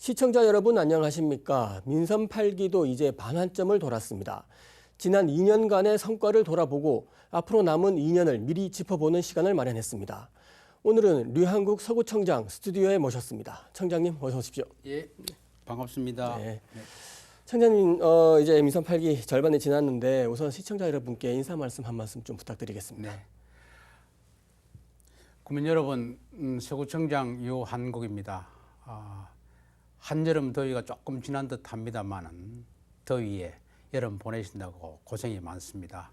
시청자 여러분 안녕하십니까? 민선 8기도 이제 반환점을 돌았습니다. 지난 2년간의 성과를 돌아보고 앞으로 남은 2년을 미리 짚어보는 시간을 마련했습니다. 오늘은 류한국 서구청장 스튜디오에 모셨습니다. 청장님 어서 오십시오. 예, 반갑습니다. 네. 청장님 이제 민선 8기 절반이 지났는데 우선 시청자 여러분께 인사 말씀 한 말씀 좀 부탁드리겠습니다. 네. 국민 여러분, 서구청장 유한국입니다. 한여름 더위가 조금 지난 듯 합니다만은 더위에 여름 보내신다고 고생이 많습니다.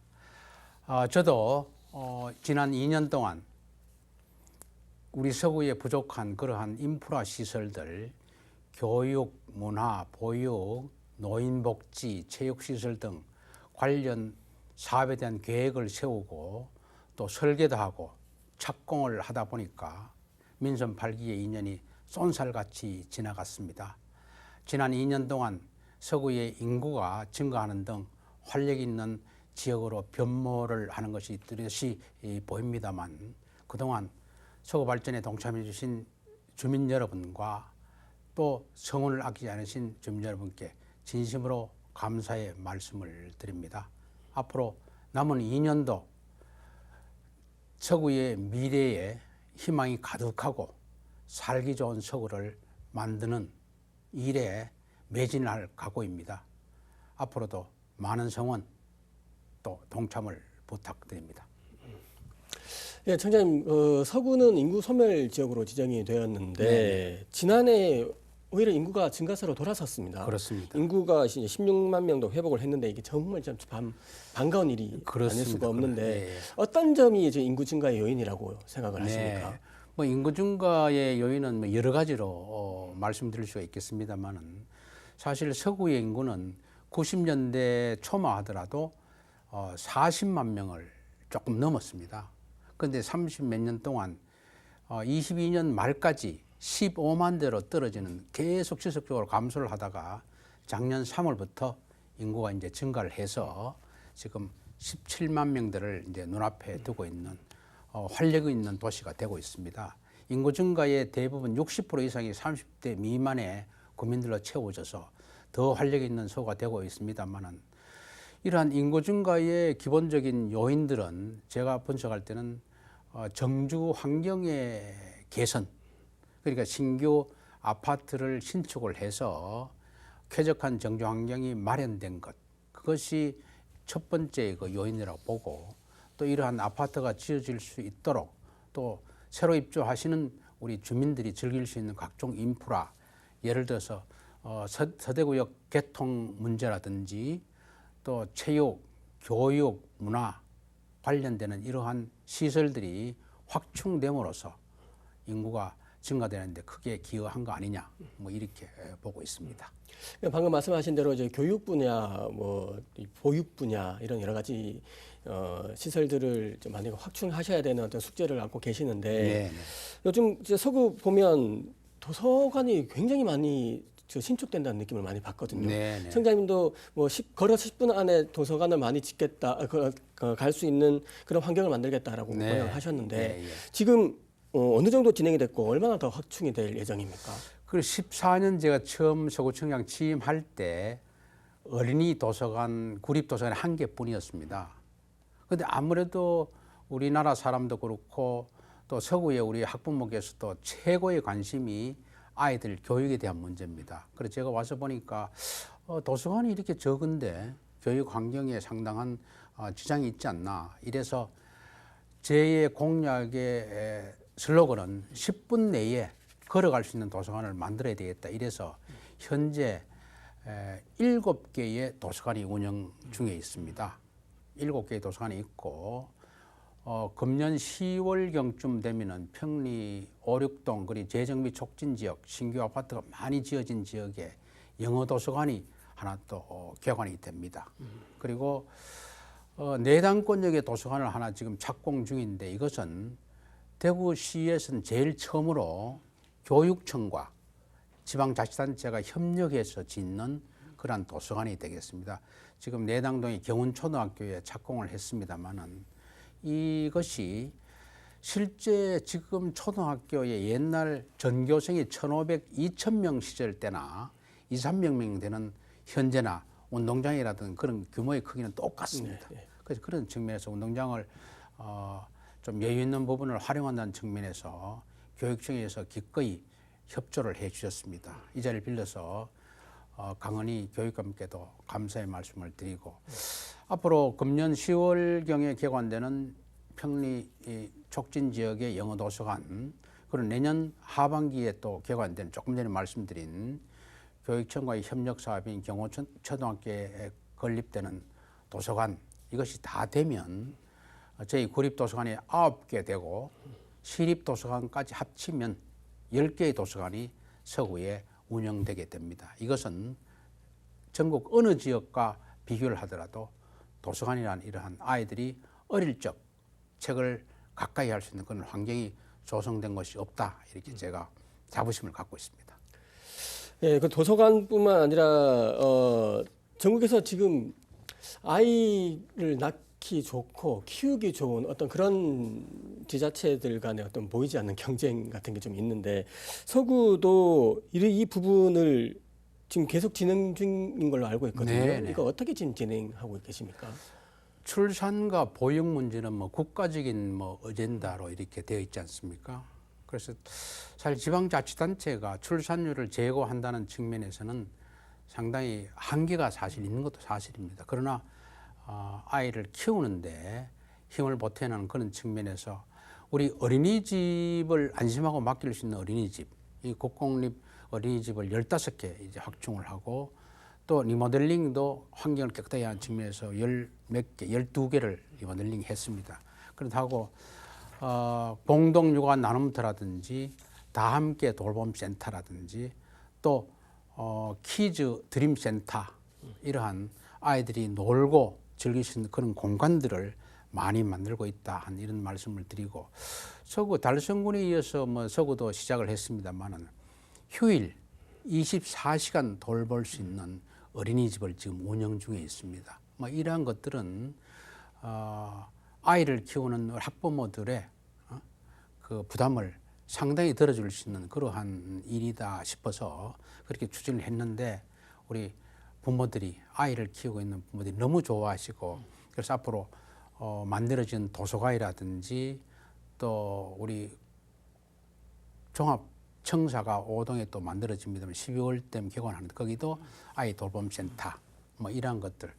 저도 지난 2년 동안 우리 서구에 부족한 그러한 인프라 시설들, 교육, 문화, 보육, 노인복지, 체육시설 등 관련 사업에 대한 계획을 세우고 또 설계도 하고 착공을 하다 보니까 민선 8기의 2년이 쏜살같이 지나갔습니다. 지난 2년 동안 서구의 인구가 증가하는 등 활력 있는 지역으로 변모를 하는 것이 뚜렷이 보입니다만 그동안 서구 발전에 동참해 주신 주민 여러분과 또 성원을 아끼지 않으신 주민 여러분께 진심으로 감사의 말씀을 드립니다. 앞으로 남은 2년도 서구의 미래에 희망이 가득하고 살기 좋은 서구를 만드는 일에 매진할 각오입니다. 앞으로도 많은 성원 또 동참을 부탁드립니다. 예, 청장님, 서구는 인구 소멸 지역으로 지정이 되었는데 네네. 지난해 오히려 인구가 증가세로 돌아섰습니다. 그렇습니다. 인구가 이제 16만 명도 회복을 했는데 이게 정말 참 반가운 일이 그렇습니다. 아닐 수가 없는데 네. 어떤 점이 이제 인구 증가의 요인이라고 생각을 하십니까? 뭐 인구 증가의 요인은 뭐 여러 가지로 말씀드릴 수가 있겠습니다만은 사실 서구의 인구는 90년대 초만 하더라도 40만 명을 조금 넘었습니다. 그런데 30 몇 년 동안 22년 말까지 15만 대로 떨어지는 계속 지속적으로 감소를 하다가 작년 3월부터 인구가 이제 증가를 해서 지금 17만 명대를 이제 눈앞에 두고 있는 활력 있는 도시가 되고 있습니다. 인구 증가의 대부분 60% 이상이 30대 미만의 국민들로 채워져서 더 활력 있는 서구가 되고 있습니다만은 이러한 인구 증가의 기본적인 요인들은 제가 분석할 때는 정주 환경의 개선, 그러니까 신규 아파트를 신축을 해서 쾌적한 정주 환경이 마련된 것, 그것이 첫 번째 그 요인이라고 보고 또 이러한 아파트가 지어질 수 있도록 또 새로 입주하시는 우리 주민들이 즐길 수 있는 각종 인프라, 예를 들어서 서대구역 개통 문제라든지 또 체육, 교육, 문화 관련되는 이러한 시설들이 확충됨으로써 인구가 증가되는데 크게 기여한 거 아니냐, 뭐 이렇게 보고 있습니다. 방금 말씀하신 대로 이제 교육 분야, 보육 분야 이런 여러 가지 시설들을 좀 많이 확충하셔야 되는 어떤 숙제를 안고 계시는데 네. 요즘 이제 서구 보면 도서관이 굉장히 많이 신축된다는 느낌을 많이 받거든요. 네. 청장님도 걸어서 10분 안에 도서관을 많이 짓겠다, 갈 수 있는 그런 환경을 만들겠다라고 네. 공약을 하셨는데 네. 지금 어느 정도 진행이 됐고 얼마나 더 확충이 될 예정입니까? 그 14년 제가 처음 서구청장 취임할 때 어린이 도서관, 구립 도서관 한 개뿐이었습니다. 그런데 아무래도 우리나라 사람도 그렇고 또 서구의 우리 학부모께서도 최고의 관심이 아이들 교육에 대한 문제입니다. 그래서 제가 와서 보니까 도서관이 이렇게 적은데 교육 환경에 상당한 지장이 있지 않나. 이래서 제 공약의 슬로건은 10분 내에 걸어갈 수 있는 도서관을 만들어야 되겠다. 이래서 현재 7개의 도서관이 운영 중에 있습니다. 7개의 도서관이 있고 금년 10월경쯤 되면은 평리 5, 6동 그리고 재정비 촉진 지역 신규 아파트가 많이 지어진 지역에 영어 도서관이 하나 또 개관이 됩니다. 그리고 내당권역의 도서관을 하나 지금 착공 중인데 이것은 대구시에서는 제일 처음으로 교육청과 지방자치단체가 협력해서 짓는 그러한 도서관이 되겠습니다. 지금 내당동의 경운초등학교에 착공을 했습니다마는 이것이 실제 지금 초등학교의 옛날 전교생이 2,명 시절 때나 2, 300명 되는 현재나 운동장이라든 그런 규모의 크기는 똑같습니다. 네, 네. 그래서 그런 측면에서 운동장을 좀 여유 있는 부분을 활용한다는 측면에서 교육청에서 기꺼이 협조를 해 주셨습니다. 이 자리를 빌려서 강은희 교육감께도 감사의 말씀을 드리고 앞으로 금년 10월경에 개관되는 평리 촉진 지역의 영어 도서관 그리고 내년 하반기에 또 개관된 조금 전에 말씀드린 교육청과의 협력 사업인 경호천 초등학교에 건립되는 도서관 이것이 다 되면 저희 구립도서관이 9개 되고 시립도서관까지 합치면 10개의 도서관이 서구에 운영되게 됩니다. 이것은 전국 어느 지역과 비교를 하더라도 도서관이라는 이러한 아이들이 어릴 적 책을 가까이 할 수 있는 그런 환경이 조성된 것이 없다. 이렇게 제가 자부심을 갖고 있습니다. 예, 그 도서관뿐만 아니라 전국에서 지금 아이를 낳기 좋고 키우기 좋은 어떤 그런 지자체들 간의 어떤 보이지 않는 경쟁 같은 게 좀 있는데 서구도 이 부분을 지금 계속 진행 중인 걸로 알고 있거든요. 네네. 이거 어떻게 지금 진행하고 계십니까? 출산과 보육 문제는 뭐 국가적인 뭐 어젠다로 이렇게 되어 있지 않습니까? 그래서 사실 지방자치단체가 출산율을 제고한다는 측면에서는 상당히 한계가 사실 있는 것도 사실입니다. 그러나 아이를 키우는데 힘을 보태는 그런 측면에서 우리 어린이집을 안심하고 맡길 수 있는 어린이집, 이 국공립 어린이집을 15개 이제 확충을 하고 또 리모델링도 환경을 깨끗하게 하는 측면에서 12개를 리모델링 했습니다. 그렇다고 공동육아 나눔터라든지 다 함께 돌봄센터라든지 또 키즈 드림센터 이러한 아이들이 놀고 즐길 수 있는 그런 공간들을 많이 만들고 있다 한 이런 말씀을 드리고 서구 달성군에 이어서 뭐 서구도 시작을 했습니다만은 휴일 24시간 돌볼 수 있는 어린이집을 지금 운영 중에 있습니다. 뭐 이러한 것들은 아이를 키우는 학부모들의 그 부담을 상당히 덜어줄 수 있는 그러한 일이다 싶어서 그렇게 추진을 했는데 우리 부모들이 아이를 키우고 있는 부모들이 너무 좋아하시고 그래서 앞으로 만들어진 도서관이라든지 또 우리 종합 청사가 5동에 또 만들어집니다만 12월 쯤 개관하는데 거기도 아이 돌봄센터 뭐 이러한 것들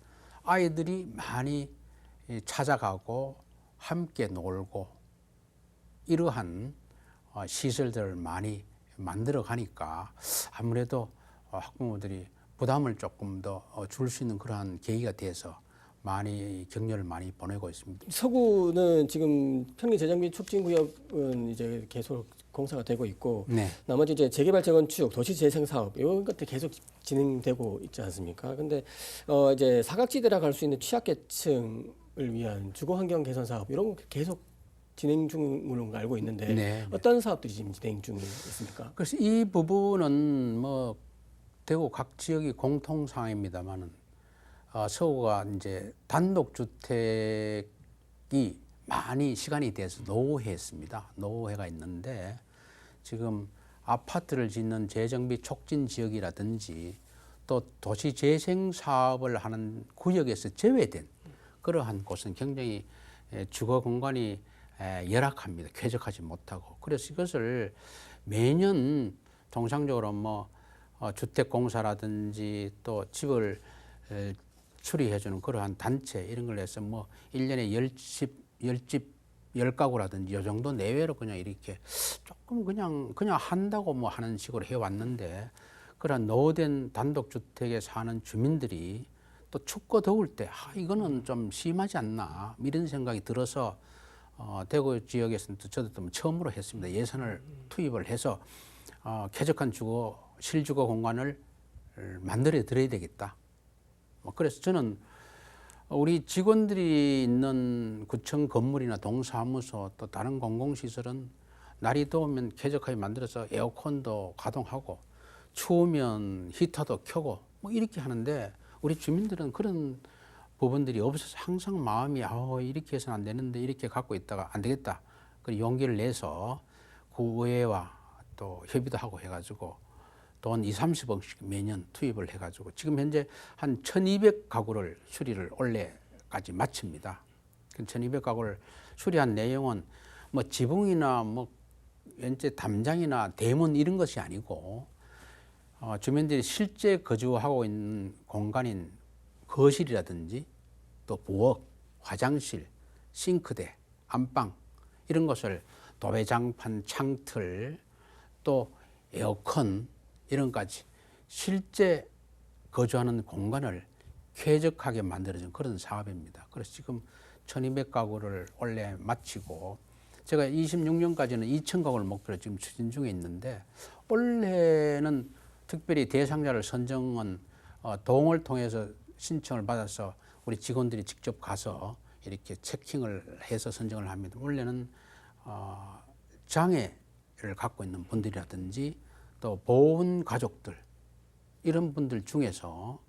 아이들이 많이 찾아가고 함께 놀고 이러한 시설들을 많이 만들어 가니까 아무래도 학부모들이 부담을 조금 더 줄 수 있는 그러한 계기가 돼서 많이 격려를 많이 보내고 있습니다. 서구는 지금 평리 재정비 촉진구역은 이제 계속 공사가 되고 있고 네. 나머지 이제 재개발 재건축, 도시 재생 사업 이런 것들 계속 진행되고 있지 않습니까? 근데 이제 사각지대라 갈 수 있는 취약계층을 위한 주거 환경 개선 사업 이런 거 계속 진행 중으로 알고 있는데 네. 어떤 사업들이 지금 진행 중에 있습니까? 그래서 이 부분은 뭐 대구 각 지역이 공통 사항입니다만은 서구가 이제 단독주택이 많이 시간이 돼서 노후했습니다. 노후해가 있는데 지금 아파트를 짓는 재정비 촉진 지역이라든지 또 도시 재생 사업을 하는 구역에서 제외된 그러한 곳은 굉장히 주거 공간이 열악합니다. 쾌적하지 못하고 그래서 이것을 매년 통상적으로 뭐 주택공사라든지 또 집을 수리해주는 그러한 단체 이런 걸 해서 뭐 1년에 10가구라든지 이 정도 내외로 그냥 이렇게 조금 그냥 한다고 뭐 하는 식으로 해왔는데 그런 노후된 단독주택에 사는 주민들이 또 춥고 더울 때 이거는 좀 심하지 않나 이런 생각이 들어서 대구 지역에서는 저도 처음으로 했습니다. 예산을 투입을 해서 쾌적한 실주거 공간을 만들어 드려야 되겠다. 그래서 저는 우리 직원들이 있는 구청 건물이나 동사무소 또 다른 공공시설은 날이 더우면 쾌적하게 만들어서 에어컨도 가동하고 추우면 히터도 켜고 뭐 이렇게 하는데 우리 주민들은 그런 부분들이 없어서 항상 마음이 이렇게 해서는 안 되는데 이렇게 갖고 있다가 안 되겠다. 그 용기를 내서 구의회와 또 협의도 하고 해가지고 돈 20-30억씩 매년 투입을 해가지고 지금 현재 한 1,200가구를 수리를 올해까지 마칩니다. 1,200가구를 수리한 내용은 뭐 지붕이나 뭐 현재 담장이나 대문 이런 것이 아니고 주민들이 실제 거주하고 있는 공간인 거실이라든지 또 부엌, 화장실, 싱크대, 안방 이런 것을 도배장판, 창틀 또 에어컨 이런 것까지 실제 거주하는 공간을 쾌적하게 만들어준 그런 사업입니다. 그래서 지금 1,200가구를 올해 마치고 제가 26년까지는 2,000가구를 목표로 지금 추진 중에 있는데 올해는 특별히 대상자를 선정한 동을 통해서 신청을 받아서 우리 직원들이 직접 가서 이렇게 체킹을 해서 선정을 합니다. 원래는 장애를 갖고 있는 분들이라든지 또 보훈 가족들 이런 분들 중에서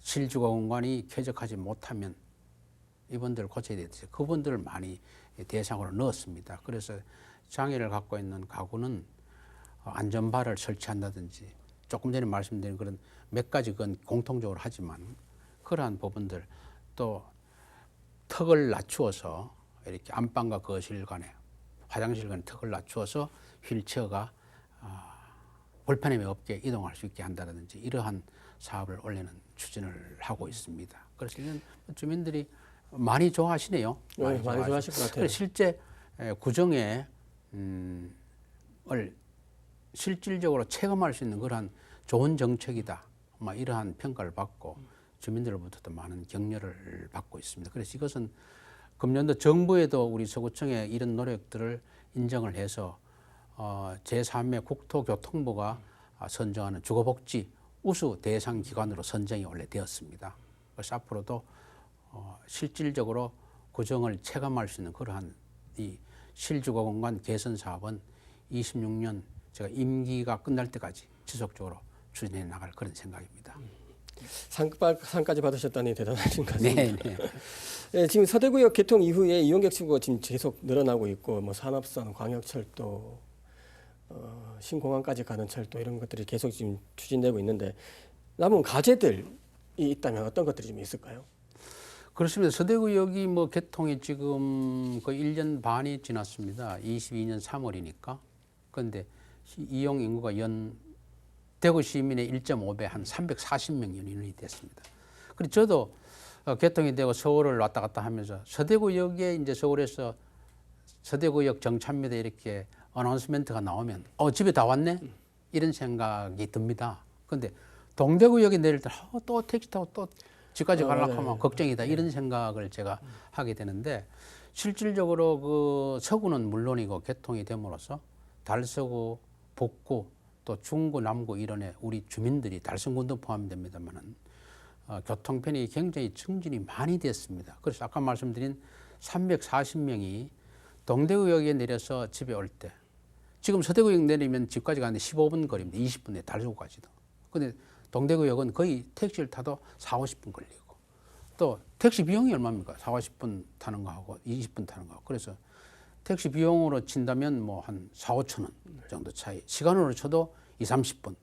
실주거 공간이 쾌적하지 못하면 이분들 고쳐야 되듯이 그분들을 많이 대상으로 넣었습니다. 그래서 장애를 갖고 있는 가구는 안전바를 설치한다든지 조금 전에 말씀드린 그런 몇 가지 건 공통적으로 하지만 그러한 부분들 또 턱을 낮추어서 이렇게 안방과 거실 간에 화장실 간에 턱을 낮추어서 휠체어가 불편함이 없게 이동할 수 있게 한다든지 이러한 사업을 올해는 추진을 하고 있습니다. 그래서 이런 주민들이 많이 좋아하시네요. 많이 좋아하실 것 같아요. 실제 구정에 실질적으로 체감할 수 있는 그러한 좋은 정책이다. 이러한 평가를 받고 주민들로부터도 많은 격려를 받고 있습니다. 그래서 이것은 금년도 정부에도 우리 서구청의 이런 노력들을 인정을 해서 제3회 국토교통부가 선정하는 주거복지 우수 대상 기관으로 선정이 원래 되었습니다. 그래서 앞으로도 실질적으로 구정을 체감할 수 있는 그러한 이 실주거 공간 개선 사업은 26년 제가 임기가 끝날 때까지 지속적으로 추진해 나갈 그런 생각입니다. 상까지 받으셨다니 대단하신 것 같습니다. 네, 네. 네, 지금 서대구역 개통 이후에 이용객 수가 지금 계속 늘어나고 있고 뭐 산업선, 광역철도, 신공항까지 가는 철도 이런 것들이 계속 지금 추진되고 있는데 남은 과제들이 있다면 어떤 것들이 좀 있을까요? 그렇습니다. 서대구역이 뭐 개통이 지금 거의 1년 반이 지났습니다. 22년 3월이니까. 그런데 이용 인구가 대구 시민의 1.5배 한 340명 인원이 됐습니다. 그리고 저도 개통이 되고 서울을 왔다 갔다 하면서 서대구역에 이제 서울에서 서대구역 정차입니다 이렇게 어나운스멘트가 나오면 집에 다 왔네 이런 생각이 듭니다. 그런데 동대구역에 내릴 때 또 택시 타고 또 집까지 가려고 하면 걱정이다 이런 생각을 제가 하게 되는데 실질적으로 그 서구는 물론이고 개통이 됨으로써 달서구, 북구 또 중구, 남구 일원에 우리 주민들이 달성군도 포함됩니다만은 교통편이 굉장히 증진이 많이 됐습니다. 그래서 아까 말씀드린 340명이 동대구역에 내려서 집에 올 때 지금 서대구역 내리면 집까지 가는데 15분 거리입니다. 20분 내에 달서구까지도. 근데 동대구역은 거의 택시를 타도 40-50분 걸리고 또 택시 비용이 얼마입니까? 40-50분 타는 거하고 20분 타는 거하고 그래서 택시 비용으로 친다면 뭐 한 4-5천 원 정도 차이. 시간으로 쳐도 20-30분.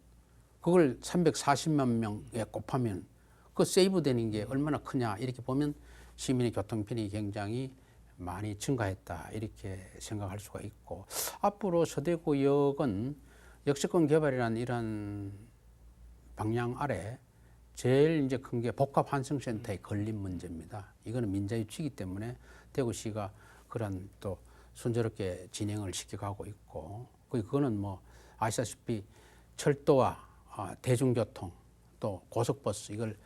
그걸 340만 명에 곱하면 그 세이브 되는 게 얼마나 크냐 이렇게 보면 시민의 교통편이 굉장히 많이 증가했다 이렇게 생각할 수가 있고 앞으로 서대구역은 역세권 개발이라는 이런 방향 아래 제일 이제 큰 게 복합 환승센터의 건립 문제입니다. 이거는 민자유치이기 때문에 대구시가 그런 또 순조롭게 진행을 시켜가고 있고 그거는 뭐 아시다시피 철도와 대중교통 또 고속버스 이걸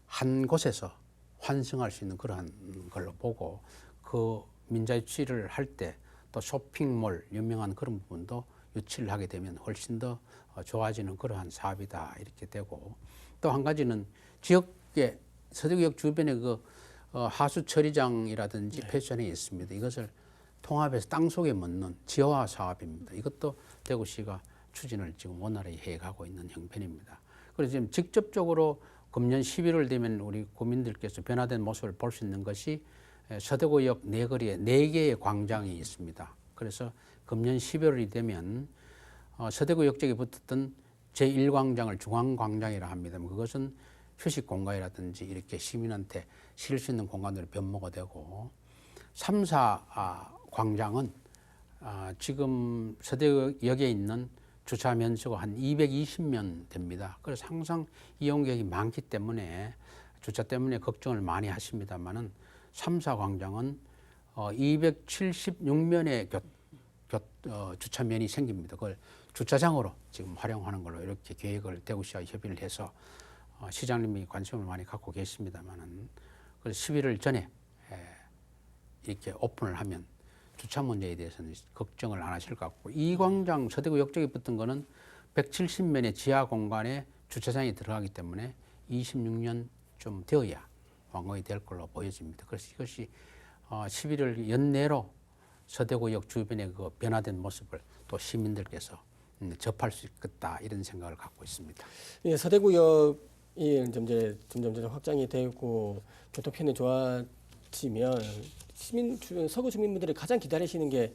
한 곳에서 환승할 수 있는 그러한 걸로 보고 그 민자유치를 할 때 또 쇼핑몰 유명한 그런 부분도 유치를 하게 되면 훨씬 더 좋아지는 그러한 사업이다 이렇게 되고 또 한 가지는 지역의 서대구역 주변에 그 하수 처리장이라든지 폐수전이 있습니다. 이것을 통합해서 땅속에 묻는 지화 사업입니다. 이것도 대구시가 추진을 지금 원활히 해가고 있는 형편입니다. 그래서 지금 직접적으로 금년 11월 되면 우리 국민들께서 변화된 모습을 볼 수 있는 것이 서대구역 내거리에 4개의 광장이 있습니다. 그래서 금년 12월이 되면 서대구역 쪽에 붙었던 제1광장을 중앙광장이라 합니다. 그것은 휴식 공간이라든지 이렇게 시민한테 쉴 수 있는 공간으로 변모가 되고 3, 4 광장은 지금 서대역에 있는 주차 면수가 한 220면 됩니다. 그래서 항상 이용객이 많기 때문에 주차 때문에 걱정을 많이 하십니다만은 3, 4 광장은 276면의 주차면이 생깁니다. 그걸 주차장으로 지금 활용하는 걸로 이렇게 계획을 대구시와 협의를 해서 시장님이 관심을 많이 갖고 계십니다만은 그래서 11월 전에 이렇게 오픈을 하면 주차 문제에 대해서는 걱정을 안 하실 것 같고 이 광장 서대구역 쪽에 붙은 거는 170면의 지하 공간에 주차장이 들어가기 때문에 26년 좀 되어야 완공이 될 걸로 보여집니다. 그래서 이것이 11월 연내로 서대구역 주변의 그 변화된 모습을 또 시민들께서 접할 수 있겠다 이런 생각을 갖고 있습니다. 예, 서대구역이 점점 확장이 되고 교통편이 좋아지면 서구 주민분들이 가장 기다리시는 게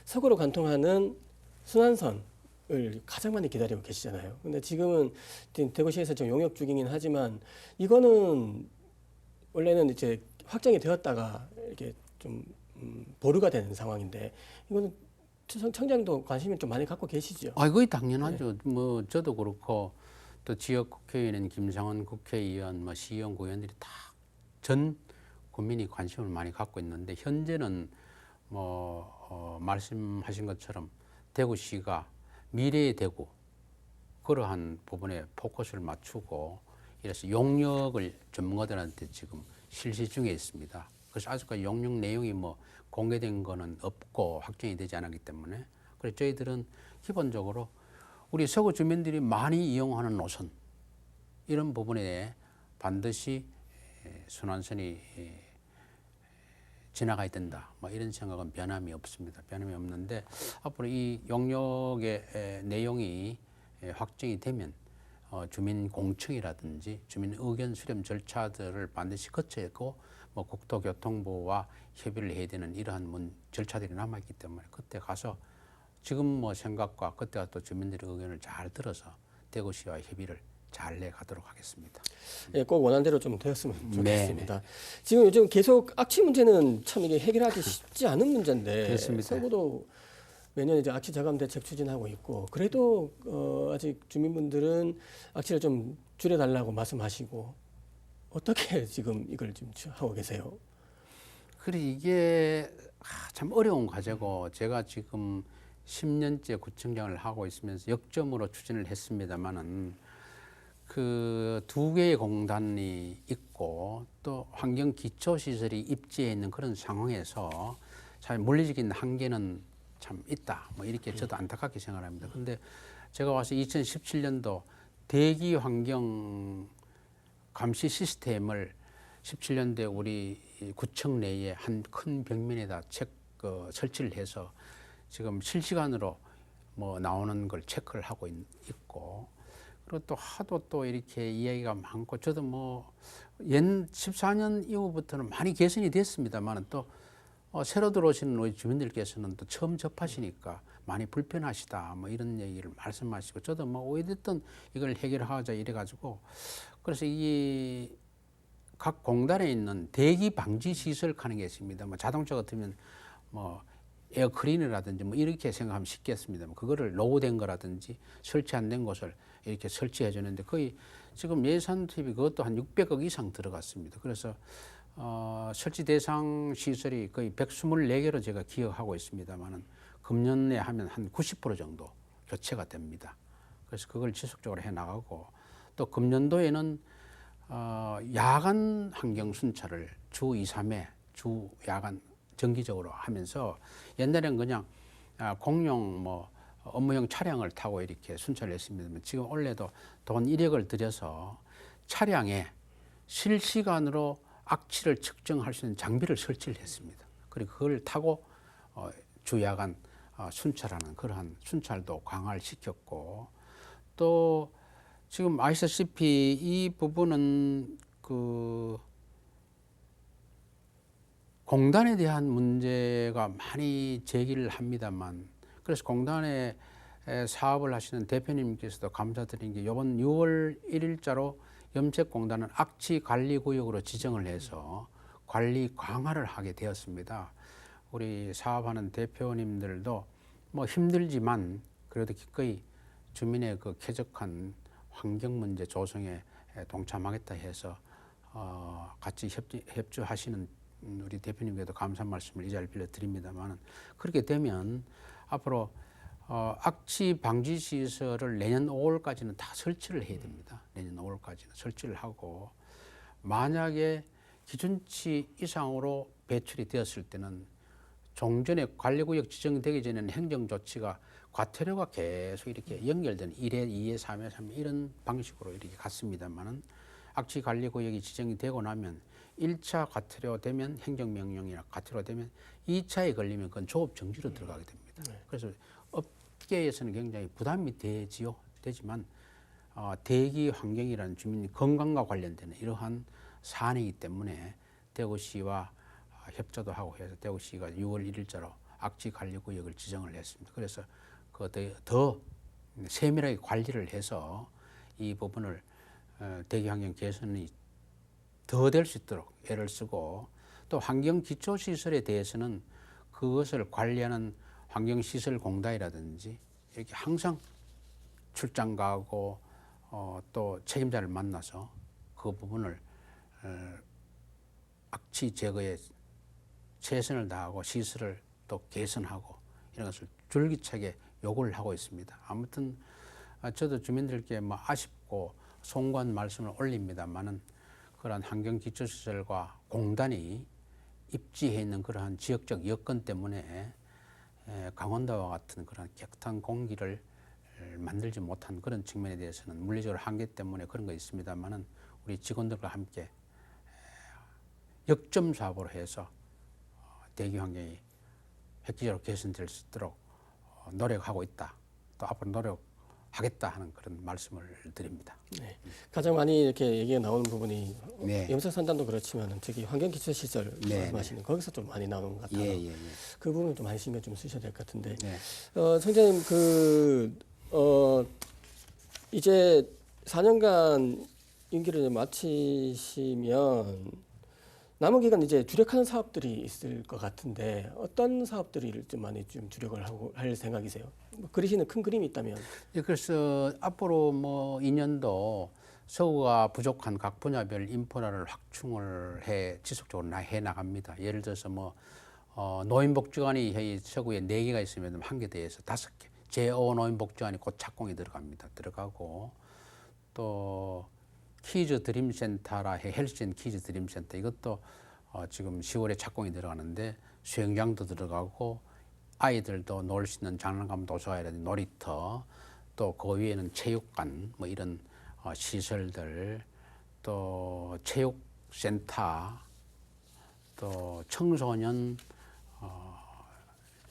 서구로 관통하는 순환선을 가장 많이 기다리고 계시잖아요. 근데 지금은 대구시에서 지금 용역 중이긴 하지만 이거는 원래는 이제 확정이 되었다가 이렇게 좀 보류가 되는 상황인데 이거는 청장도 관심을 좀 많이 갖고 계시죠? 거의 당연하죠. 뭐 저도 그렇고 또 지역 국회의원인 김상원 국회의원, 뭐 시의원, 구의원들이 다 전 국민이 관심을 많이 갖고 있는데 현재는 말씀하신 것처럼 대구시가 미래의 대구 그러한 부분에 포커스를 맞추고 이래서 용역을 전문가들한테 지금 실시 중에 있습니다. 그래서 아직까지 용역 내용이 공개된 거는 없고 확정이 되지 않았기 때문에 그래서 저희들은 기본적으로 우리 서구 주민들이 많이 이용하는 노선 이런 부분에 반드시 순환선이 지나가야 된다. 이런 생각은 변함이 없습니다. 변함이 없는데 앞으로 이 용역의 내용이 확정이 되면 주민 공청이라든지 주민 의견 수렴 절차들을 반드시 거쳐야 했고 국토교통부와 협의를 해야 되는 이러한 절차들이 남아있기 때문에 그때 가서 지금 생각과 그때가 또 주민들의 의견을 잘 들어서 대구시와 협의를 잘 내가도록 하겠습니다. 예, 꼭 원한대로 좀 되었으면 좋겠습니다. 네네. 지금 요즘 계속 악취 문제는 참 이게 해결하기 쉽지 않은 문제인데 그렇습니다. 서구도 매년 이제 악취 저감 대책 추진하고 있고 그래도 아직 주민분들은 악취를 좀 줄여달라고 말씀하시고 어떻게 지금 이걸 좀 하고 계세요? 그래 이게 참 어려운 과제고 제가 지금 10년째 구청장을 하고 있으면서 역점으로 추진을 했습니다마는 그 2개의 공단이 있고 또 환경 기초 시설이 입지해 있는 그런 상황에서 잘 물리적인 한계는 참 있다. 이렇게 저도 안타깝게 생각합니다. 근데 제가 와서 2017년도 대기 환경 감시 시스템을 17년도에 우리 구청 내에 한 큰 벽면에다 설치를 해서 지금 실시간으로 나오는 걸 체크를 하고 있고 그리고 또 하도 또 이렇게 이야기가 많고 저도 14년 이후부터는 많이 개선이 됐습니다만 또 새로 들어오시는 우리 주민들께서는 또 처음 접하시니까 많이 불편하시다 이런 얘기를 말씀하시고 저도 오래됐던 이걸 해결하자 이래가지고 그래서 이 각 공단에 있는 대기 방지 시설 하는 게 있습니다. 자동차 같으면 에어클리너라든지 이렇게 생각하면 쉽겠습니다. 그거를 노후된 거라든지 설치 안 된 곳을 이렇게 설치해 주는데 거의 지금 예산 투입이 그것도 한 600억 이상 들어갔습니다. 그래서 설치 대상 시설이 거의 124개로 제가 기억하고 있습니다만은 금년에 하면 한 90% 정도 교체가 됩니다. 그래서 그걸 지속적으로 해 나가고 또 금년도에는 야간 환경 순찰을 주 2, 3회 주 야간 정기적으로 하면서 옛날엔 그냥 공용 업무용 차량을 타고 이렇게 순찰을 했습니다. 지금 올해도 돈 1억을 들여서 차량에 실시간으로 악취를 측정할 수 있는 장비를 설치를 했습니다. 그리고 그걸 타고 주야간 순찰하는 그러한 순찰도 강화를 시켰고 또 지금 아시다시피 이 부분은 공단에 대한 문제가 많이 제기를 합니다만, 그래서 공단에 사업을 하시는 대표님께서도 감사드린 게 이번 6월 1일자로 염색공단은 악취관리구역으로 지정을 해서 관리 강화를 하게 되었습니다. 우리 사업하는 대표님들도 뭐 힘들지만 그래도 기꺼이 주민의 그 쾌적한 환경 문제 조성에 동참하겠다 해서 같이 협조하시는 우리 대표님께도 감사 말씀을 이 자리를 빌려 드립니다만, 그렇게 되면 앞으로 악취 방지 시설을 내년 5월까지는 다 설치를 해야 됩니다. 내년 5월까지는 설치를 하고, 만약에 기준치 이상으로 배출이 되었을 때는 종전에 관리구역 지정되기 전에는 행정조치가 과태료가 계속 이렇게 연결되는 1회, 2회, 3회, 3회 이런 방식으로 이렇게 갔습니다만은, 악취관리구역이 지정이 되고 나면 1차 과태료 되면 행정명령이나 과태료 되면 2차에 걸리면 그건 조업정지로 들어가게 됩니다. 그래서 업계에서는 굉장히 부담이 되지만 대기 환경이라는 주민 건강과 관련되는 이러한 사안이기 때문에 대구시와 협조도 하고 해서 대구시가 6월 1일자로 악취관리구역을 지정을 했습니다. 그래서 더 세밀하게 관리를 해서 이 부분을 대기 환경 개선이 더 될 수 있도록 애를 쓰고, 또 환경기초시설에 대해서는 그것을 관리하는 환경시설공단이라든지 이렇게 항상 출장 가고 또 책임자를 만나서 그 부분을 악취 제거에 최선을 다하고 시설을 또 개선하고 이런 것을 줄기차게 요구를 하고 있습니다. 아무튼 저도 주민들께 뭐 아쉽고 송구한 말씀을 올립니다만은, 그러한 환경기초시설과 공단이 입지해 있는 그러한 지역적 여건 때문에 강원도와 같은 그런 깨끗한 공기를 만들지 못한 그런 측면에 대해서는 물리적으로 한계 때문에 그런 거 있습니다만은, 우리 직원들과 함께 역점 사업으로 해서 대기 환경이 획기적으로 개선될 수 있도록 노력하고 있다. 또 앞으로 노력하겠다 하는 그런 말씀을 드립니다. 네. 가장 많이 이렇게 얘기가 나오는 부분이 네. 염색산단도 그렇지만 저기 환경기초시설 네, 말씀하시는 거기서 좀 많이 나오는 것 같아요. 예. 그 부분 좀 많이 신경 좀 쓰셔야 될 것 같은데. 네. 선생님 이제 4년간 임기를 이제 마치시면 남은 기간 이제 주력하는 사업들이 있을 것 같은데, 어떤 사업들을 좀 많이 좀 주력을 할 생각이세요? 뭐 그리시는 큰 그림이 있다면. 예, 그래서 앞으로 뭐 2년도 서구가 부족한 각 분야별 인프라를 확충을 지속적으로 해 나갑니다. 예를 들어서 뭐 노인복지관이 서구에 4개가 있으면 1개 대에서 5개, 제5 노인복지관이 곧 착공이 들어가고, 또 키즈 드림센터라 헬스앤 키즈 드림센터, 이것도 지금 10월에 착공이 들어가는데 수영장도 들어가고 아이들도 놀 수 있는 장난감 도서관이라든지 놀이터, 또 그 위에는 체육관 뭐 이런 시설들, 또 체육센터, 또 청소년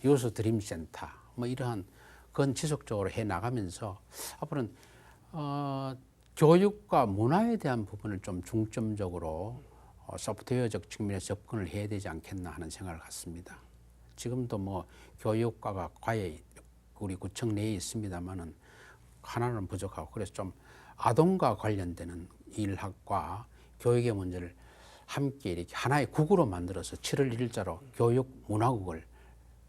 유스 드림센터 뭐 이러한 그건 지속적으로 해 나가면서 앞으로는 교육과 문화에 대한 부분을 좀 중점적으로 소프트웨어적 측면에서 접근을 해야 되지 않겠나 하는 생각을 갖습니다. 지금도 뭐 교육과가 과에 우리 구청 내에 있습니다만은 하나는 부족하고, 그래서 좀 아동과 관련되는 일학과 교육의 문제를 함께 이렇게 하나의 국으로 만들어서 7월 1일자로 교육 문화국을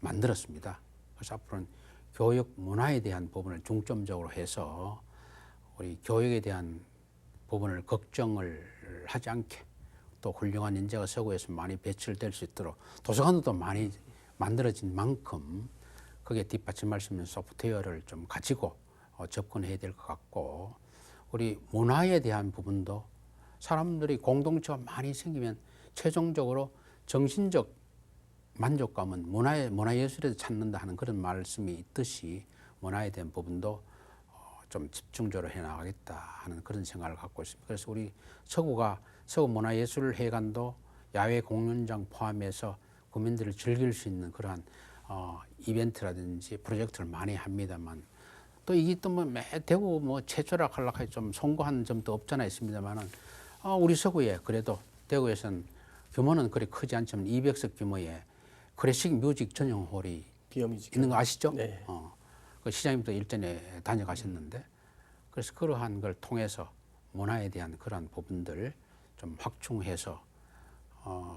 만들었습니다. 그래서 앞으로는 교육 문화에 대한 부분을 중점적으로 해서 우리 교육에 대한 부분을 걱정을 하지 않게, 또 훌륭한 인재가 서구에서 많이 배출될 수 있도록 도서관도 많이 만들어진 만큼 거기에 뒷받침할 수 있는 소프트웨어를 좀 가지고 접근해야 될 것 같고, 우리 문화에 대한 부분도 사람들이 공동체가 많이 생기면 최종적으로 정신적 만족감은 문화예술에서 찾는다 하는 그런 말씀이 있듯이, 문화에 대한 부분도 좀 집중적으로 해나가겠다 하는 그런 생각을 갖고 있습니다. 그래서 우리 서구 문화예술회관도 야외 공연장 포함해서 국민들을 즐길 수 있는 그러한 이벤트라든지 프로젝트를 많이 합니다만, 또 이게 또 뭐 대구 뭐 최초라 하려고 좀 송구한 점도 없잖아 있습니다만은, 우리 서구에 그래도 대구에서는 규모는 그리 크지 않지만 200석 규모의 클래식 뮤직 전용 홀이 비어뮤직 있는 거 아시죠? 네. 그 시장님도 일전에 다녀가셨는데 그래서 그러한 걸 통해서 문화에 대한 그러한 부분들 좀 확충해서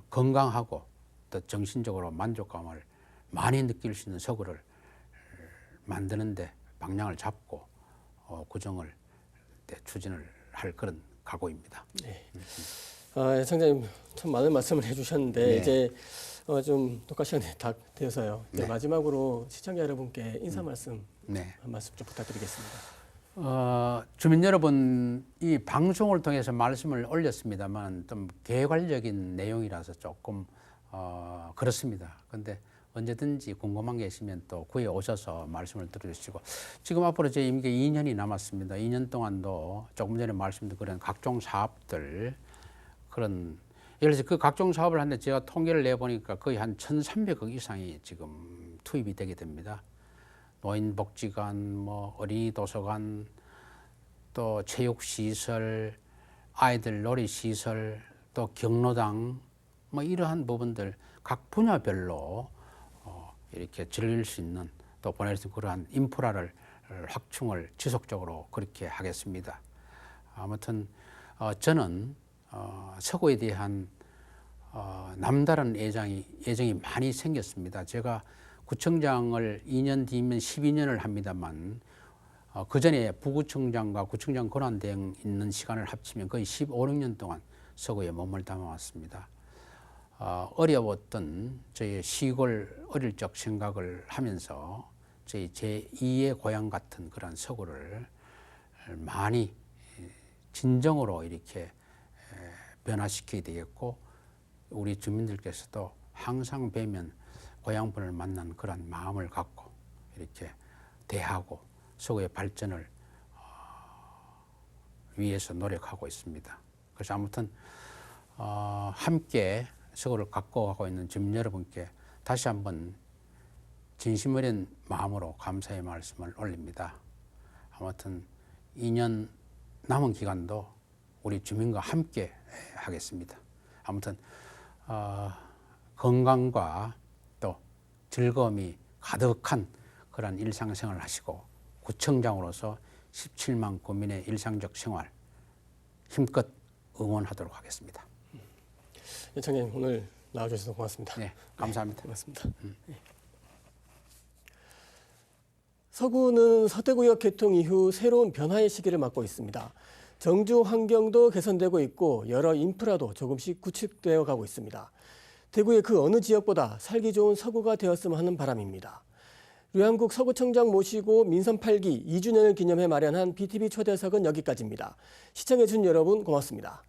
건강하고 또 정신적으로 만족감을 많이 느낄 수 있는 서구를 만드는데 방향을 잡고 구정을 추진을 할 그런 각오입니다. 네. 청장님 참 많은 말씀을 해주셨는데 네. 이제 좀 녹화 시간이 다 되어서요. 이제 네. 마지막으로 시청자 여러분께 인사 말씀 네. 한 말씀 좀 부탁드리겠습니다. 주민 여러분, 이 방송을 통해서 말씀을 올렸습니다만 좀 개괄적인 내용이라서 조금 그렇습니다. 그런데 언제든지 궁금한 게 있으면 또 구해 오셔서 말씀을 들어주시고 지금 앞으로 제 임기 2년이 남았습니다. 2년 동안도 조금 전에 말씀드린 그런 각종 사업들 그런 예를 들어서 그 각종 사업을 하는데 제가 통계를 내보니까 거의 한 1,300억 이상이 지금 투입이 되게 됩니다. 노인복지관, 뭐 어린이 도서관, 또 체육시설, 아이들 놀이시설, 또 경로당, 뭐 이러한 부분들 각 분야별로 이렇게 즐길 수 있는 또 보낼 수 있는 그러한 인프라를 확충을 지속적으로 그렇게 하겠습니다. 아무튼 저는 서구에 대한 남다른 애정이 많이 생겼습니다. 제가 구청장을 2년 뒤면 12년을 합니다만 그 전에 부구청장과 구청장 권한대행 있는 시간을 합치면 거의 15, 16년 동안 서구에 몸을 담아왔습니다. 어려웠던 저희 시골 어릴 적 생각을 하면서 저희 제2의 고향 같은 그런 서구를 많이 진정으로 이렇게 변화시켜야 되겠고 우리 주민들께서도 항상 뵈면 고향분을 만난 그런 마음을 갖고 이렇게 대하고 서구의 발전을 위해서 노력하고 있습니다. 그래서 아무튼 함께 서구를 갖고 가고 있는 주민 여러분께 다시 한번 진심 어린 마음으로 감사의 말씀을 올립니다. 아무튼 2년 남은 기간도 우리 주민과 함께 하겠습니다. 아무튼 건강과 또 즐거움이 가득한 그런 일상생활을 하시고 구청장으로서 17만 구민의 일상적 생활 힘껏 응원하도록 하겠습니다. 청장님 오늘 나와주셔서 고맙습니다. 네, 감사합니다. 고맙습니다. 서구는 서대구역 개통 이후 새로운 변화의 시기를 맞고 있습니다. 정주 환경도 개선되고 있고 여러 인프라도 조금씩 구축되어 가고 있습니다. 대구의 그 어느 지역보다 살기 좋은 서구가 되었으면 하는 바람입니다. 류한국 서구청장 모시고 민선 8기 2주년을 기념해 마련한 BTV 초대석은 여기까지입니다. 시청해준 여러분 고맙습니다.